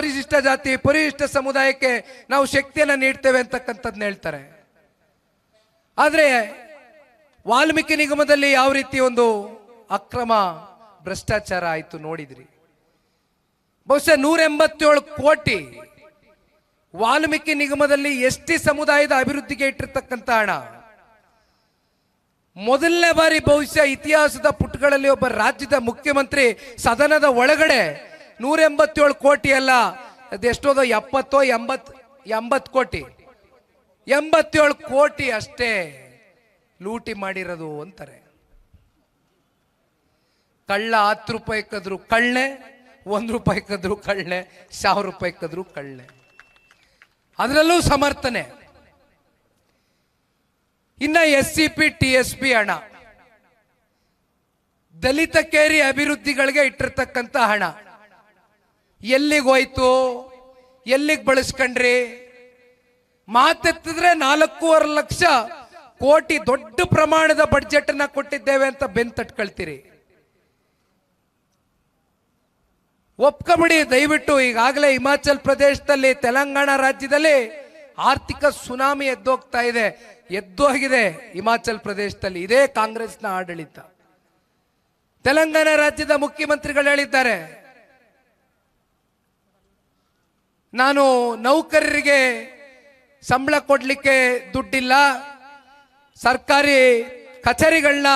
ಪರಿಶಿಷ್ಟ ಜಾತಿ ಪರಿಶಿಷ್ಟ ಸಮುದಾಯಕ್ಕೆ ನಾವು ಶಕ್ತಿಯನ್ನು ನೀಡ್ತೇವೆ ಅಂತಕ್ಕಂಥದ್ದನ್ನ ಹೇಳ್ತಾರೆ. ಆದರೆ ವಾಲ್ಮೀಕಿ ನಿಗಮದಲ್ಲಿ ಯಾವ ರೀತಿ ಒಂದು ಅಕ್ರಮ ಭ್ರಷ್ಟಾಚಾರ ಆಯಿತು ನೋಡಿದ್ರಿ. ಬಹುಶಃ 187 ಕೋಟಿ ವಾಲ್ಮೀಕಿ ನಿಗಮದಲ್ಲಿ ಎಸ್ಟಿ ಸಮುದಾಯದ ಅಭಿವೃದ್ಧಿಗೆ ಇಟ್ಟಿರ್ತಕ್ಕಂಥ ಹಣ. ಮೊದಲನೇ ಬಾರಿ ಬಹುಶಃ ಇತಿಹಾಸದ ಪುಟಗಳಲ್ಲಿ ಒಬ್ಬ ರಾಜ್ಯದ ಮುಖ್ಯಮಂತ್ರಿ ಸದನದ ಒಳಗಡೆ 187 ಕೋಟಿ ಅಲ್ಲ, ಅದೆಷ್ಟೋದು 80 ಕೋಟಿ 87 ಕೋಟಿ ಅಷ್ಟೇ ಲೂಟಿ ಮಾಡಿರೋದು ಅಂತಾರೆ. ಕಳ್ಳ 10 ರೂಪಾಯಿ ಕದ್ರು ಕಳ್ಳೆ, 1 ರೂಪಾಯಿ ಕದ್ರು ಕಳ್ಳೆ, 1000 ರೂಪಾಯಿ ಕದ್ರು ಕಳ್ಳೆ, ಅದರಲ್ಲೂ ಸಮರ್ಥನೆ. ಇನ್ನ SCP TSP ಹಣ, ದಲಿತ ಕೇರಿ ಅಭಿವೃದ್ಧಿಗಳಿಗೆ ಇಟ್ಟಿರ್ತಕ್ಕಂಥ ಹಣ ಎಲ್ಲಿಗೋಯ್ತು, ಎಲ್ಲಿಗೆ ಬಳಸ್ಕೊಂಡ್ರಿ? ಮಾತೆತ್ತಿದ್ರೆ 4.5 ಲಕ್ಷ ಕೋಟಿ ದೊಡ್ಡ ಪ್ರಮಾಣದ ಬಡ್ಜೆಟ್ ಅನ್ನ ಕೊಟ್ಟಿದ್ದೇವೆ ಅಂತ ಬೆನ್ನು ತಟ್ಕೊಳ್ತೀರಿ. ಒಪ್ಕೊಂಬಿಡಿ ದಯವಿಟ್ಟು. ಈಗಾಗಲೇ ಹಿಮಾಚಲ್ ಪ್ರದೇಶದಲ್ಲಿ, ತೆಲಂಗಾಣ ರಾಜ್ಯದಲ್ಲಿ ಆರ್ಥಿಕ ಸುನಾಮಿ ಎದ್ದೋಗ್ತಾ ಇದೆ, ಎದ್ದೋಗಿದೆ ಹಿಮಾಚಲ್ ಪ್ರದೇಶದಲ್ಲಿ. ಇದೇ ಕಾಂಗ್ರೆಸ್ನ ಆಡಳಿತ. ತೆಲಂಗಾಣ ರಾಜ್ಯದ ಮುಖ್ಯಮಂತ್ರಿಗಳು ಹೇಳಿದ್ದಾರೆ, ನಾನು ನೌಕರರಿಗೆ ಸಂಬಳ ಕೊಡ್ಲಿಕ್ಕೆ ದುಡ್ಡಿಲ್ಲ, ಸರ್ಕಾರಿ ಕಚೇರಿಗಳನ್ನ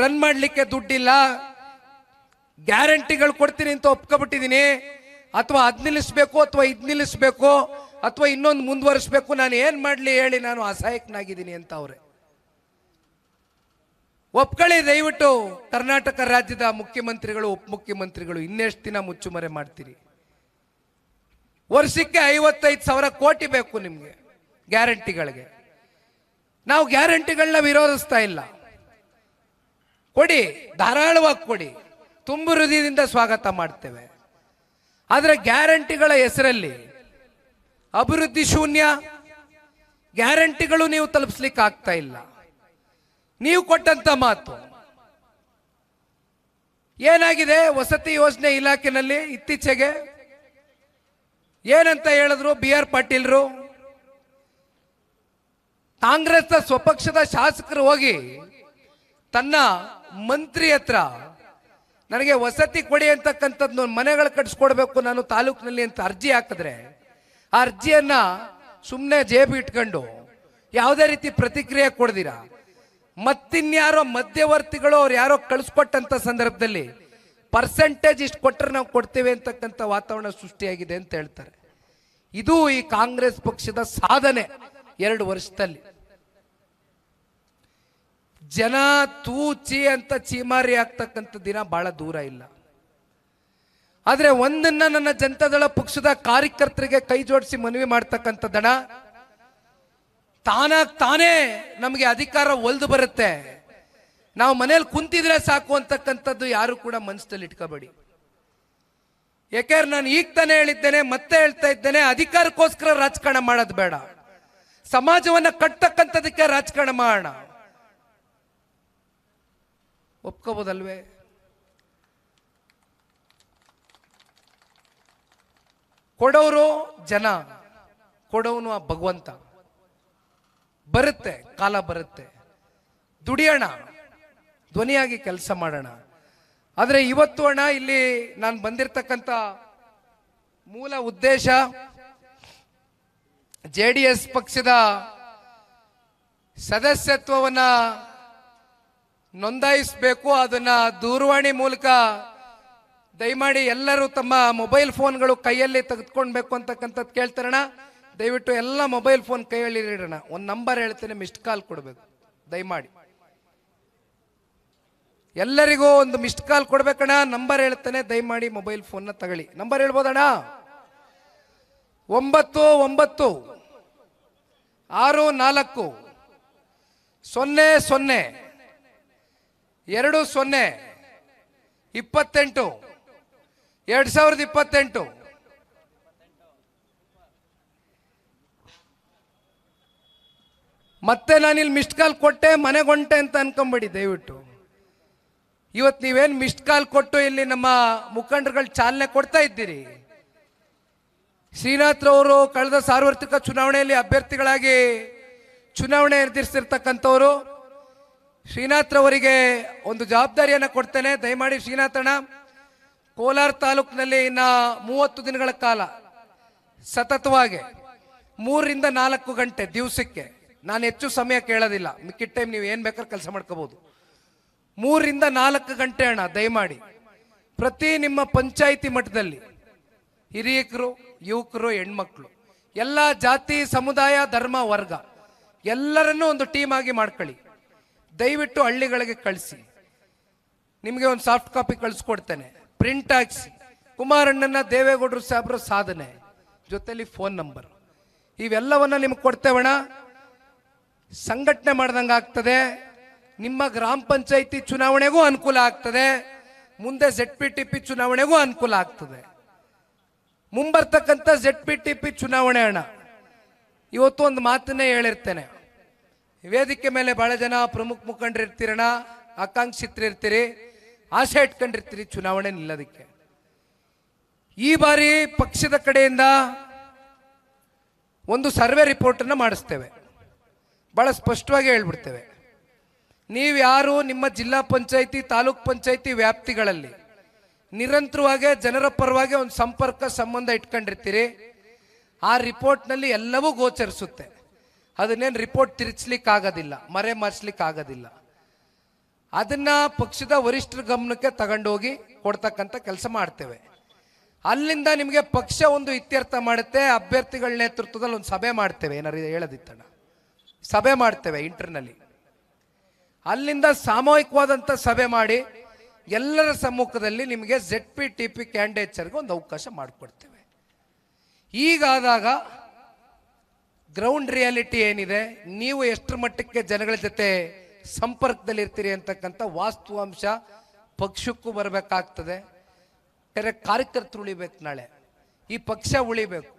ರನ್ ಮಾಡಲಿಕ್ಕೆ ದುಡ್ಡಿಲ್ಲ, ಗ್ಯಾರಂಟಿಗಳು ಕೊಡ್ತೀನಿ ಅಂತ ಒಪ್ಕೊಬಿಟ್ಟಿದ್ದೀನಿ, ಅಥವಾ ಅದ್ ನಿಲ್ಲಿಸ್ಬೇಕು ಅಥವಾ ಇದ್ ನಿಲ್ಲಿಸ್ಬೇಕು ಅಥವಾ ಇನ್ನೊಂದು ಮುಂದುವರಿಸಬೇಕು, ನಾನು ಏನ್ ಮಾಡ್ಲಿ ಹೇಳಿ, ನಾನು ಅಸಹಾಯಕನಾಗಿದ್ದೀನಿ ಅಂತ ಅವ್ರೆ. ಒಪ್ಕೊಳ್ಳಿ ದಯವಿಟ್ಟು. ಕರ್ನಾಟಕ ರಾಜ್ಯದ ಮುಖ್ಯಮಂತ್ರಿಗಳು, ಉಪಮುಖ್ಯಮಂತ್ರಿಗಳು ಇನ್ನೆಷ್ಟು ದಿನ ಮುಚ್ಚುಮರೆ ಮಾಡ್ತೀರಿ? ವರ್ಷಕ್ಕೆ 55,000 ಕೋಟಿ ಬೇಕು ನಿಮ್ಗೆ ಗ್ಯಾರಂಟಿಗಳಿಗೆ. ನಾವು ಗ್ಯಾರಂಟಿಗಳನ್ನ ವಿರೋಧಿಸ್ತಾ ಇಲ್ಲ, ಕೊಡಿ, ಧಾರಾಳವಾಗಿ ಕೊಡಿ, ತುಂಬು ಹೃದಯದಿಂದ ಸ್ವಾಗತ ಮಾಡ್ತೇವೆ. ಆದರೆ ಗ್ಯಾರಂಟಿಗಳ ಹೆಸರಲ್ಲಿ ಅಭಿವೃದ್ಧಿ ಶೂನ್ಯ, ಗ್ಯಾರಂಟಿಗಳು ನೀವು ತಲುಪಿಸ್ಲಿಕ್ಕೆ ಆಗ್ತಾ ಇಲ್ಲ. ನೀವು ಕೊಟ್ಟಂತ ಮಾತು ಏನಾಗಿದೆ? ವಸತಿ ಯೋಜನೆ ಇಲಾಖೆನಲ್ಲಿ ಇತ್ತೀಚೆಗೆ ಏನಂತ ಹೇಳಿದ್ರು BR ಪಾಟೀಲ್ರು, ಕಾಂಗ್ರೆಸ್ನ ಸ್ವಪಕ್ಷದ ಶಾಸಕರು ಹೋಗಿ ತನ್ನ ಮಂತ್ರಿ ಹತ್ರ ನನಗೆ ವಸತಿ ಕೊಡಿ ಅಂತಕ್ಕಂಥದ್ದು, ಮನೆಗಳು ಕಟ್ಸ್ಕೊಡ್ಬೇಕು ನಾನು ತಾಲೂಕಿನಲ್ಲಿ ಅಂತ ಅರ್ಜಿ ಹಾಕಿದ್ರೆ, ಆ ಅರ್ಜಿಯನ್ನ ಸುಮ್ಮನೆ ಜೇಬು ಇಟ್ಕೊಂಡು ಯಾವುದೇ ರೀತಿ ಪ್ರತಿಕ್ರಿಯೆ ಕೊಡ್ದಿರಾ ಮತ್ತಿನ್ಯಾರೋ ಮಧ್ಯವರ್ತಿಗಳು ಅವ್ರು ಯಾರೋ ಕಳಿಸ್ಕೊಟ್ಟಂತ ಸಂದರ್ಭದಲ್ಲಿ ಪರ್ಸೆಂಟೇಜ್ ಇಷ್ಟು ಕೊಟ್ಟರೆ ನಾವು ಕೊಡ್ತೇವೆ ಅಂತಕ್ಕಂಥ ವಾತಾವರಣ ಸೃಷ್ಟಿಯಾಗಿದೆ ಅಂತ ಹೇಳ್ತಾರೆ. ಇದು ಈ ಕಾಂಗ್ರೆಸ್ ಪಕ್ಷದ ಸಾಧನೆ 2 ವರ್ಷದಲ್ಲಿ. ಜನ ತೂಚಿ ಅಂತ ಚೀಮಾರಿ ಆಗ್ತಕ್ಕಂಥ ದಿನ ಬಹಳ ದೂರ ಇಲ್ಲ. ಆದ್ರೆ ಒಂದನ್ನ ನನ್ನ ಜನತಾದಳ ಪಕ್ಷದ ಕಾರ್ಯಕರ್ತರಿಗೆ ಕೈ ಜೋಡಿಸಿ ಮನವಿ ಮಾಡ್ತಕ್ಕಂಥದ್ದಣ, ತಾನೇ ನಮಗೆ ಅಧಿಕಾರ ಒಲ್ದು ಬರುತ್ತೆ, ನಾವು ಮನೇಲಿ ಕುಂತಿದ್ರೆ ಸಾಕು ಅಂತಕ್ಕಂಥದ್ದು ಯಾರು ಕೂಡ ಮನಸ್ಸಲ್ಲಿ ಇಟ್ಕೋಬೇಡಿ. ಯಾಕೆಂದ್ರೆ ನಾನು ಈಗ ತಾನೇ ಹೇಳಿದ್ದೇನೆ, ಮತ್ತೆ ಹೇಳ್ತಾ ಇದ್ದೇನೆ, ಅಧಿಕಾರಕ್ಕೋಸ್ಕರ ರಾಜಕಾರಣ ಮಾಡೋದು ಬೇಡ, ಸಮಾಜವನ್ನ ಕಟ್ಟತಕ್ಕಂಥದಕ್ಕೆ ರಾಜಕಾರಣ ಮಾಡೋಣ. ಒಪ್ಕೋಬೋದಲ್ವೇ? ಕೊಡೋರು ಜನ, ಕೊಡೋನು ಆ ಭಗವಂತ. ಬರುತ್ತೆ, ಕಾಲ ಬರುತ್ತೆ, ದುಡಿಯೋಣ, ಧ್ವನಿಯಾಗಿ ಕೆಲಸ ಮಾಡೋಣ. ಆದರೆ ಇವತ್ತು ಅಣ್ಣ, ಇಲ್ಲಿ ನಾನು ಬಂದಿರತಕ್ಕಂಥ ಮೂಲ ಉದ್ದೇಶ JDS ಪಕ್ಷದ ಸದಸ್ಯತ್ವವನ್ನ ನೋಂದಾಯಿಸಬೇಕು. ಅದನ್ನ ದೂರವಾಣಿ ಮೂಲಕ ದಯಮಾಡಿ ಎಲ್ಲರೂ ತಮ್ಮ ಮೊಬೈಲ್ ಫೋನ್ಗಳು ಕೈಯಲ್ಲಿ ತೆಗೆದುಕೊಳ್ಬೇಕು ಅಂತಕ್ಕಂಥದ್ದು ಕೇಳ್ತಾರಣ. ದಯವಿಟ್ಟು ಎಲ್ಲ ಮೊಬೈಲ್ ಫೋನ್ ಕೈಯಲ್ಲಿ ಇಡೋಣ. ಒಂದು ನಂಬರ್ ಹೇಳ್ತೇನೆ, ಮಿಸ್ಡ್ ಕಾಲ್ ಕೊಡಬೇಕು ದಯಮಾಡಿ. ಎಲ್ಲರಿಗೂ ಒಂದು ಮಿಸ್ಡ್ ಕಾಲ್ ಕೊಡ್ಬೇಕಣ್ಣ. ನಂಬರ್ ಹೇಳ್ತೇನೆ, ದಯಮಾಡಿ ಮೊಬೈಲ್ ಫೋನ್ನ ತಗೊಳ್ಳಿ. ನಂಬರ್ ಹೇಳ್ಬೋದಣ್ಣ? 9964 00 20 28 2028. ಮತ್ತೆ ನಾನಿಲ್ಲಿ ಮಿಸ್ಡ್ ಕಾಲ್ ಕೊಟ್ಟೆ ಮನೆಗೊಂಟೆ ಅಂತ ಅನ್ಕೊಂಬೇಡಿ ದಯವಿಟ್ಟು. ಇವತ್ತು ನೀವೇನು ಮಿಸ್ಡ್ ಕಾಲ್ ಕೊಟ್ಟು ಇಲ್ಲಿ ನಮ್ಮ ಮುಖಂಡರುಗಳು ಚಾಲನೆ ಕೊಡ್ತಾ ಇದ್ದೀರಿ, ಶ್ರೀನಾಥ್ರವರು ಕಳೆದ ಸಾರ್ವತ್ರಿಕ ಚುನಾವಣೆಯಲ್ಲಿ ಅಭ್ಯರ್ಥಿಗಳಾಗಿ ಚುನಾವಣೆ ಎದುರಿಸಿರ್ತಕ್ಕಂಥವ್ರು. ಶ್ರೀನಾಥ್ರವರಿಗೆ ಒಂದು ಜವಾಬ್ದಾರಿಯನ್ನು ಕೊಡ್ತೇನೆ. ದಯಮಾಡಿ ಶ್ರೀನಾಥಣ್ಣ, ಕೋಲಾರ ತಾಲೂಕಿನಲ್ಲಿ ಇನ್ನ 30 ದಿನಗಳ ಕಾಲ ಸತತವಾಗಿ 3 ರಿಂದ 4 ಗಂಟೆ ದಿವಸಕ್ಕೆ, ನಾನು ಹೆಚ್ಚು ಸಮಯ ಕೇಳೋದಿಲ್ಲ, ಮಿಕ್ಕಿದ ಟೈಮ್ ನೀವು ಏನು ಬೇಕಾದ್ರೆ ಕೆಲಸ ಮಾಡ್ಕೋಬಹುದು, 3 ರಿಂದ 4 ಗಂಟೆ ಅಣ್ಣ ದಯಮಾಡಿ ಪ್ರತಿ ನಿಮ್ಮ ಪಂಚಾಯಿತಿ ಮಟ್ಟದಲ್ಲಿ ಹಿರಿಯಕರು, ಯುವಕರು, ಹೆಣ್ಮಕ್ಳು, ಎಲ್ಲ ಜಾತಿ, ಸಮುದಾಯ, ಧರ್ಮ, ವರ್ಗ ಎಲ್ಲರನ್ನೂ ಒಂದು ಟೀಮ್ ಆಗಿ ಮಾಡ್ಕೊಳ್ಳಿ. ದಯವಿಟ್ಟು ಹಳ್ಳಿಗಳಿಗೆ ಕಳಿಸಿ. ನಿಮಗೆ ಒಂದು ಸಾಫ್ಟ್ ಕಾಪಿ ಕಳಿಸ್ಕೊಡ್ತೇನೆ, ಪ್ರಿಂಟ್ ಹಾಕಿಸಿ. ಕುಮಾರಣ್ಣನ ದೇವೇಗೌಡರು ಸಾಹೇಬ್ರ ಸಾಧನೆ ಜೊತೆಲಿ ಫೋನ್ ನಂಬರ್ ಇವೆಲ್ಲವನ್ನ ನಿಮ್ಗೆ ಕೊಡ್ತೇವಣ್ಣ. ಸಂಘಟನೆ ಮಾಡ್ದಂಗೆ ಆಗ್ತದೆ. ನಿಮ್ಮ ಗ್ರಾಮ ಪಂಚಾಯಿತಿ ಚುನಾವಣೆಗೂ ಅನುಕೂಲ ಆಗ್ತದೆ, ಮುಂದೆ ZPTP ಚುನಾವಣೆಗೂ ಅನುಕೂಲ ಆಗ್ತದೆ. ಮುಂಬರ್ತಕ್ಕಂಥ ZPTP ಚುನಾವಣೆ ಅಣ್ಣ, ಇವತ್ತು ಒಂದು ಮಾತನ್ನೇ ಹೇಳಿರ್ತೇನೆ. ವೇದಿಕೆ ಮೇಲೆ ಬಹಳ ಜನ ಪ್ರಮುಖ ಮುಖಂಡರು ಇರ್ತೀರಣ್ಣ, ಆಕಾಂಕ್ಷಿತರು ಇರ್ತೀರಿ, ಆಸೆ ಇಟ್ಕೊಂಡಿರ್ತೀರಿ ಚುನಾವಣೆ ನಿಲ್ಲೋದಕ್ಕೆ. ಈ ಬಾರಿ ಪಕ್ಷದ ಕಡೆಯಿಂದ ಒಂದು ಸರ್ವೆ ರಿಪೋರ್ಟ್ ಅನ್ನು ಮಾಡಿಸ್ತೇವೆ. ಬಹಳ ಸ್ಪಷ್ಟವಾಗಿ ಹೇಳ್ಬಿಡ್ತೇವೆ. ನೀವು ಯಾರು ನಿಮ್ಮ ಜಿಲ್ಲಾ ಪಂಚಾಯಿತಿ, ತಾಲೂಕ್ ಪಂಚಾಯಿತಿ ವ್ಯಾಪ್ತಿಗಳಲ್ಲಿ ನಿರಂತರವಾಗಿ ಜನರ ಪರವಾಗಿ ಒಂದು ಸಂಪರ್ಕ ಸಂಬಂಧ ಇಟ್ಕೊಂಡಿರ್ತೀರಿ, ಆ ರಿಪೋರ್ಟ್ನಲ್ಲಿ ಎಲ್ಲವೂ ಗೋಚರಿಸುತ್ತೆ. ಅದನ್ನೇನು ರಿಪೋರ್ಟ್ ತಿರುಗಿಸ್ಲಿಕ್ಕೆ ಆಗೋದಿಲ್ಲ, ಮರೆ ಮಾರಿಸ್ಲಿಕ್ಕೆ ಆಗೋದಿಲ್ಲ. ಅದನ್ನ ಪಕ್ಷದ ವರಿಷ್ಠರ ಗಮನಕ್ಕೆ ತಗೊಂಡೋಗಿ ಕೊಡ್ತಕ್ಕಂಥ ಕೆಲಸ ಮಾಡ್ತೇವೆ. ಅಲ್ಲಿಂದ ನಿಮಗೆ ಪಕ್ಷ ಒಂದು ಇತ್ಯರ್ಥ ಮಾಡುತ್ತೆ. ಅಭ್ಯರ್ಥಿಗಳ ನೇತೃತ್ವದಲ್ಲಿ ಒಂದು ಸಭೆ ಮಾಡ್ತೇವೆ, ಏನಾರು ಹೇಳೋದಿತ್ತಣ್ಣ, ಸಭೆ ಮಾಡ್ತೇವೆ ಇಂಟರ್ನಲ್ಲಿ. ಅಲ್ಲಿಂದ ಸಾಮೂಹಿಕವಾದಂಥ ಸಭೆ ಮಾಡಿ ಎಲ್ಲರ ಸಮ್ಮುಖದಲ್ಲಿ ನಿಮಗೆ ZPTP ಕ್ಯಾಂಡಿಡೇಟ್ಸ್ಗೆ ಒಂದು ಅವಕಾಶ ಮಾಡಿಕೊಡ್ತೇವೆ. ಹೀಗಾದಾಗ ಗ್ರೌಂಡ್ ರಿಯಾಲಿಟಿ ಏನಿದೆ, ನೀವು ಎಷ್ಟರ ಮಟ್ಟಕ್ಕೆ ಜನಗಳ ಜೊತೆ ಸಂಪರ್ಕದಲ್ಲಿ ಇರ್ತೀರಿ ಅಂತಕ್ಕಂಥ ವಾಸ್ತವಾಂಶ ಪಕ್ಷಕ್ಕೂ ಬರಬೇಕಾಗ್ತದೆ. ಕಾರ್ಯಕರ್ತರು ಉಳಿಬೇಕು, ನಾಳೆ ಈ ಪಕ್ಷ ಉಳಿಬೇಕು.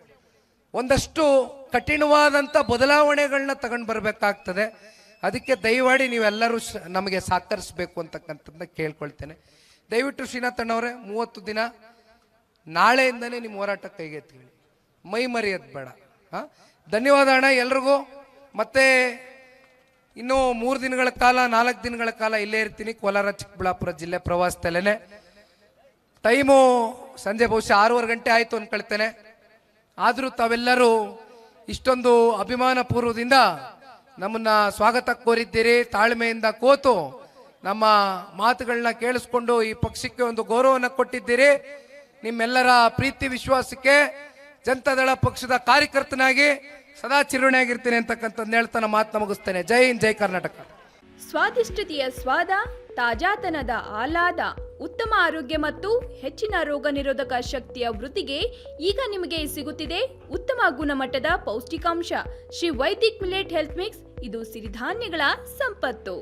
ಒಂದಷ್ಟು ಕಠಿಣವಾದಂಥ ಬದಲಾವಣೆಗಳನ್ನ ತಗೊಂಡು ಬರಬೇಕಾಗ್ತದೆ. ಅದಕ್ಕೆ ದಯಮಾಡಿ ನೀವೆಲ್ಲರೂ ನಮಗೆ ಸಹಕರಿಸಬೇಕು ಅಂತಕ್ಕಂಥದ್ದನ್ನ ಕೇಳ್ಕೊಳ್ತೇನೆ. ದಯವಿಟ್ಟು ಶ್ರೀನಾಥಣ್ಣವರೇ, 30 ದಿನ ನಾಳೆಯಿಂದನೇ ನಿಮ್ಮ ಹೋರಾಟ ಕೈಗೆತ್ತೀವಿ, ಮೈ ಮರೆಯೋದು ಬೇಡ. ಧನ್ಯವಾದ ಅಣ್ಣ ಎಲ್ರಿಗೂ. ಮತ್ತೆ ಇನ್ನೂ 3 ದಿನಗಳ ಕಾಲ, 4 ದಿನಗಳ ಕಾಲ ಇಲ್ಲೇ ಇರ್ತೀನಿ. ಕೋಲಾರ ಚಿಕ್ಕಬಳ್ಳಾಪುರ ಜಿಲ್ಲೆ ಪ್ರವಾಸದಲ್ಲೇ. ಟೈಮು ಸಂಜೆ ಬಹುಶಃ 6:15 ಗಂಟೆ ಆಯಿತು ಅನ್ಕೊಳ್ತೇನೆ. ಆದರೂ ತಾವೆಲ್ಲರೂ ಇಷ್ಟೊಂದು ಅಭಿಮಾನ ಪೂರ್ವದಿಂದ ನಮ್ಮನ್ನ ಸ್ವಾಗತ ಕೋರಿದ್ದೀರಿ. ತಾಳ್ಮೆಯಿಂದ ಕೂತು ನಮ್ಮ ಮಾತುಗಳನ್ನ ಕೇಳಿಸ್ಕೊಂಡು ಈ ಪಕ್ಷಕ್ಕೆ ಒಂದು ಗೌರವವನ್ನು ಕೊಟ್ಟಿದ್ದೀರಿ. ನಿಮ್ಮೆಲ್ಲರ ಪ್ರೀತಿ ವಿಶ್ವಾಸಕ್ಕೆ ಜನತಾದಳ ಪಕ್ಷದ ಕಾರ್ಯಕರ್ತನಾಗಿ ಸದಾ ಚಿರುಣೆಯಾಗಿರ್ತೀನಿ ಅಂತಕ್ಕಂಥದ್ದು ಹೇಳ್ತಾನೆ ಮಾತನ್ನ ಮುಗಿಸ್ತೇನೆ. ಜೈ ಹಿಂದ್, ಜೈ ಕರ್ನಾಟಕ. ಸ್ವಾದಿಷ್ಟತೆಯ ಸ್ವಾದ, ತಾಜಾತನದ ಆಹ್ಲಾದ, ಉತ್ತಮ ಆರೋಗ್ಯ ಮತ್ತು ಹೆಚ್ಚಿನ ರೋಗ ನಿರೋಧಕ ಶಕ್ತಿಯ ವೃದ್ಧಿಗೆ ಈಗ ನಿಮಗೆ ಸಿಗುತ್ತಿದೆ ಉತ್ತಮ ಗುಣಮಟ್ಟದ ಪೌಷ್ಟಿಕಾಂಶ Shri Vaidik millet health mix. ಇದು ಸಿರಿಧಾನ್ಯಗಳ ಸಂಪತ್ತು.